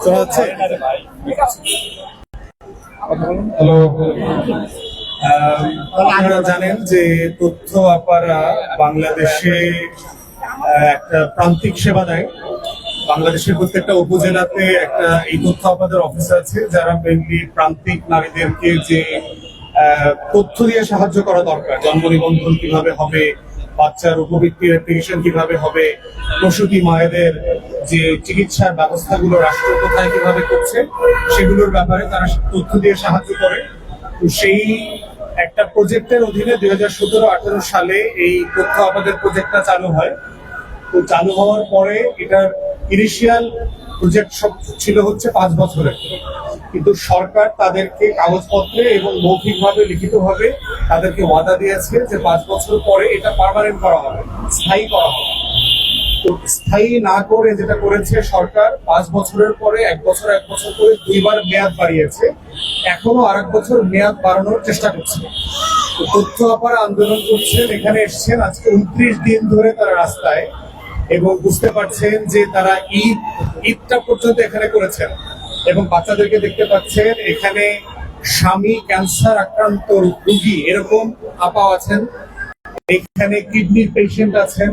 শোনা যাচ্ছে? হ্যালো। আপনারা জানেন যে তথ্য আপারা বাংলাদেশে একটা প্রান্তিক সেবা দেয়। বাংলাদেশের প্রত্যেকটা উপজেলাতে একটা এই তথ্য আপাদের অফিস আছে, যারা মেনলি প্রান্তিক নারীদেরকে যে তথ্য দিয়ে সাহায্য করা দরকার, জন্ম নিবন্ধন কিভাবে হবে, বাচ্চার উপবৃত্তির অ্যাপ্লিকেশন কিভাবে হবে, প্রসূতি মায়েদের যে চিকিৎসার ব্যবস্থাগুলো রাষ্ট্র কোথায় কিভাবে করছে, সেগুলোর ব্যাপারে তারা তথ্য দিয়ে সাহায্য করে। তো সেই একটা প্রজেক্টের অধীনে 2017-18 সালে এই তথ্য আপাদের প্রজেক্টটা চালু হয়। তো চালু হওয়ার পরে এটার ইনিশিয়াল প্রজেক্ট সব ছিল হচ্ছে 5 বছরের, কিন্তু সরকার তাদেরকে কাগজপত্রে এবং মৌখিকভাবে লিখিতভাবে তাদেরকে ওয়াদা দিয়েছে যে 5 বছর পরে এটা পার্মানেন্ট করা হবে, স্থায়ী করা হবে। তো স্থায়ী না করে যেটা করেছে সরকার, 5 বছরের পরে 1 বছর 1 বছর করে 2বার মেয়াদ বাড়িয়েছে, এখনো আরেক বছর মেয়াদ বাড়ানোর চেষ্টা করছে। তো তথ্য আপারা আন্দোলন করছেন, এখানে এসছেন আজকে 29 দিন ধরে তারা রাস্তায়, এবং বুঝতে পারছেন যে তারা ঈদটা পর্যন্ত এখানে করেছেন, এবং বাচ্চাদেরকে দেখতে পাচ্ছেন এখানে। স্বামী ক্যান্সার আক্রান্ত রোগী এরকম আপা আছেন, এখানে কিডনির পেশেন্ট আছেন,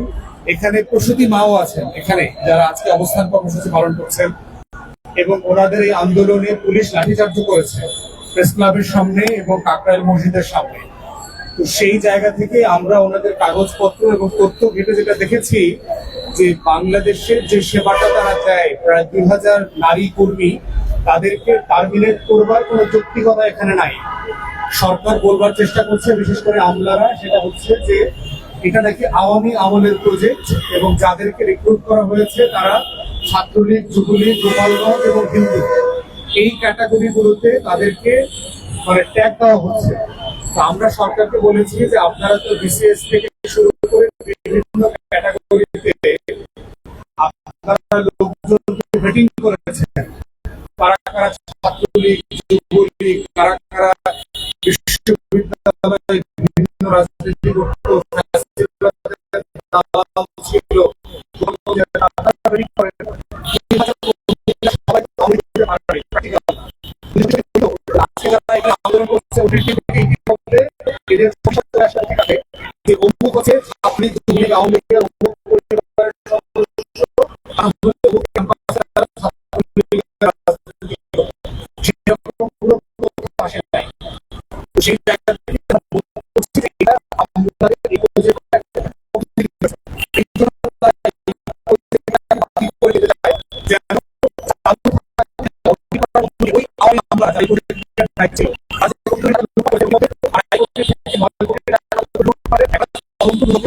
এখানে প্রসূতি মাও আছেন, এখানে যারা আজকে অবস্থান কর্মসূচি পালন করছেন। এবং ওনাদের এই আন্দোলনে পুলিশ লাঠিচার্জ করেছে প্রেস ক্লাবের সামনে এবং কাকরাইল মসজিদের সামনে। তো সেই জায়গা থেকে আমরা ওনাদের কাগজপত্র এবং তথ্য ঘেটে যেটা দেখেছি যে বাংলাদেশের যে সেবাটা তারা দেয়, প্রায় 2000 নারী কর্মী, তাদেরকে টার্মিনেট করবার কোনো যৌক্তিকতা এখানে নাই। সরকার বলবার চেষ্টা করছে, বিশেষ করে আমলারা, সেটা হচ্ছে যে এটা নাকি আওয়ামী আমলের প্রজেক্ট, এবং যাদেরকে রিক্রুট করা হয়েছে তারা ছাত্রলীগ, যুবলীগ, গোপালগঞ্জ এবং হিন্দু, এই ক্যাটাগরিগুলোতে তাদেরকে মানে ট্যাগ দেওয়া হচ্ছে। তো আমরা সরকারকে বলেছি যে আপনারা তো বিসিএস থেকে শুরু করে বিভিন্ন ক্যাটাগরিতে আপনারা লোকজনকে ভেটিং করেছেন, কারা কারা ছাত্রলীগ, যুবলীগ, কারা কারা বিশ্ববিদ্যালয়ে বিভিন্ন রাজনীতি ছিল, আন্দোলন করছে যে অমুক হচ্ছে আপনি আওয়ামী লীগের অমুক পরিবারের সেই জায়গা থেকে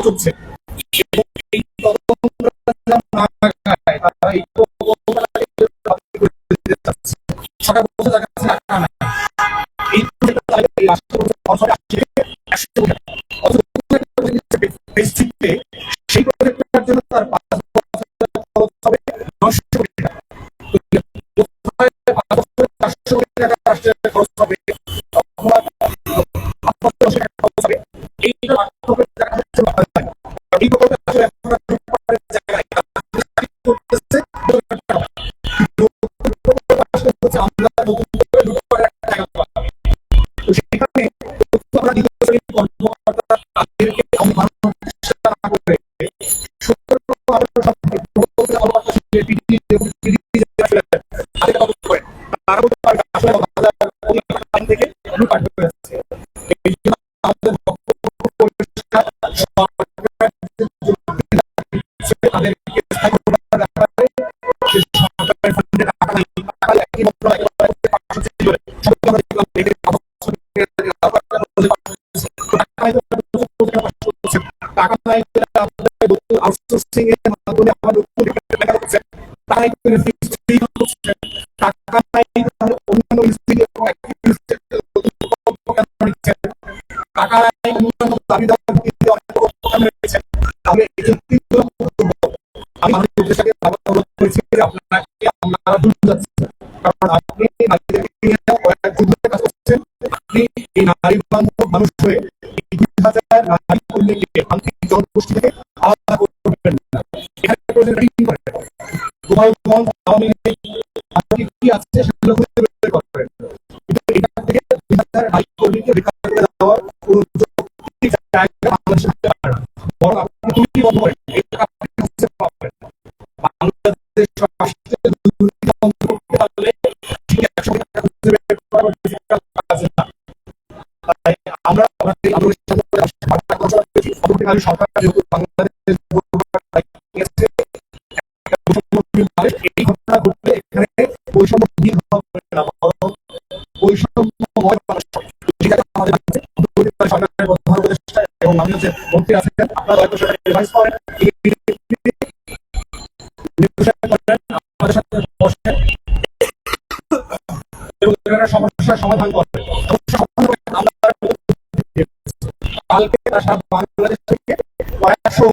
চলছে। সেই প্রজেক্টের জন্য তার 5 বছর খরচ হবে 900 কোটি টাকা। 400 কোটি টাকা রাষ্ট্রের খরচ হবে, এইটা এই প্রকল্পে আসলে টাকা নাই, আউটসোর্সিং এর মাধ্যমে আমাদের টাকা নাই, অন্যান্য টাকা নাই, অন্যান্য দাবি দাওয়ার ভিত্তিতে অনেক তাহলে আমি অনুরোধ করেছি যে আপনাকে আপনারা ভুল যাচ্ছেন, কারণ আপনি নারীদেরকে যুদ্ধের কাজ করছেন, আপনি এই নারী বান্ধব মানুষ হয়ে 2000 নারী কর্মীকে আন্তরিক জনগোষ্ঠী থেকে আলাদা করবেন না। এখানে গোপালগঞ্জ আওয়ামী লীগ কি আছে সেগুলো খুঁজে বের করেন, কিন্তু এটা থেকে 2000 কর্মীকে বেকার করে দেওয়ার কোনো যৌক্তিক জায়গা বাংলাদেশে থাকতে পারে না। বরং আপনি দুর্নীতি বন্ধ করেন, এটা আপনি খুঁজে পাবেন। বাংলাদেশ রাষ্ট্রের দুর্নীতি বন্ধ করতে পারলে ঠিক 100 টাকা খুঁজে বের করা difficult কাজ না। তাই আমরা আমাদের আন্দোলনের সাথে সরকার যেহেতু বাংলাদেশের নিয়েছে, এই ঘটনা ঘটলে এখানে বৈষম্যহীন হবে না, বরং বৈষম্যময় আমাদের সরকারের প্রধান উপদেষ্টা এবং আমি যে মন্ত্রী আছেন, আপনারা হয়তো সেটা রিভাইজ করেন, আমাদের সাথে বসেন এবং সমস্যার সমাধান করেন। সমস্যা সমাধান করে আমরা কালকে সারা বাংলাদেশ থেকে কয়েকশো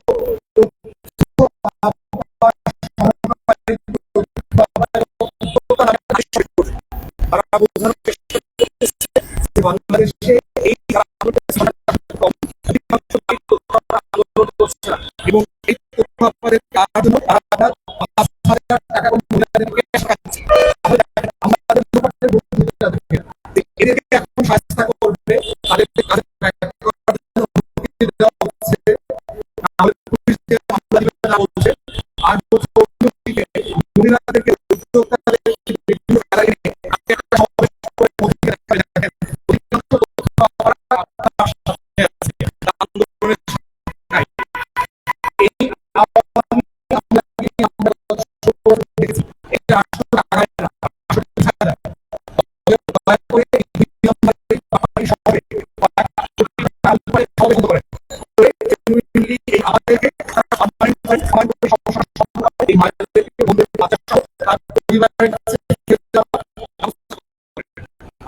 বাংলাদেশে এই এবং এই কাজ টাকা এদেরকে এখন শাস্তি করবে, তাদেরকে আর মহিলাদেরকে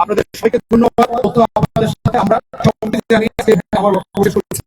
আপনাদের সবাইকে ধন্যবাদ। আপনাদের সাথে আমরা সম্মতি জানিয়ে আমার বক্তব্য শেষ করছি।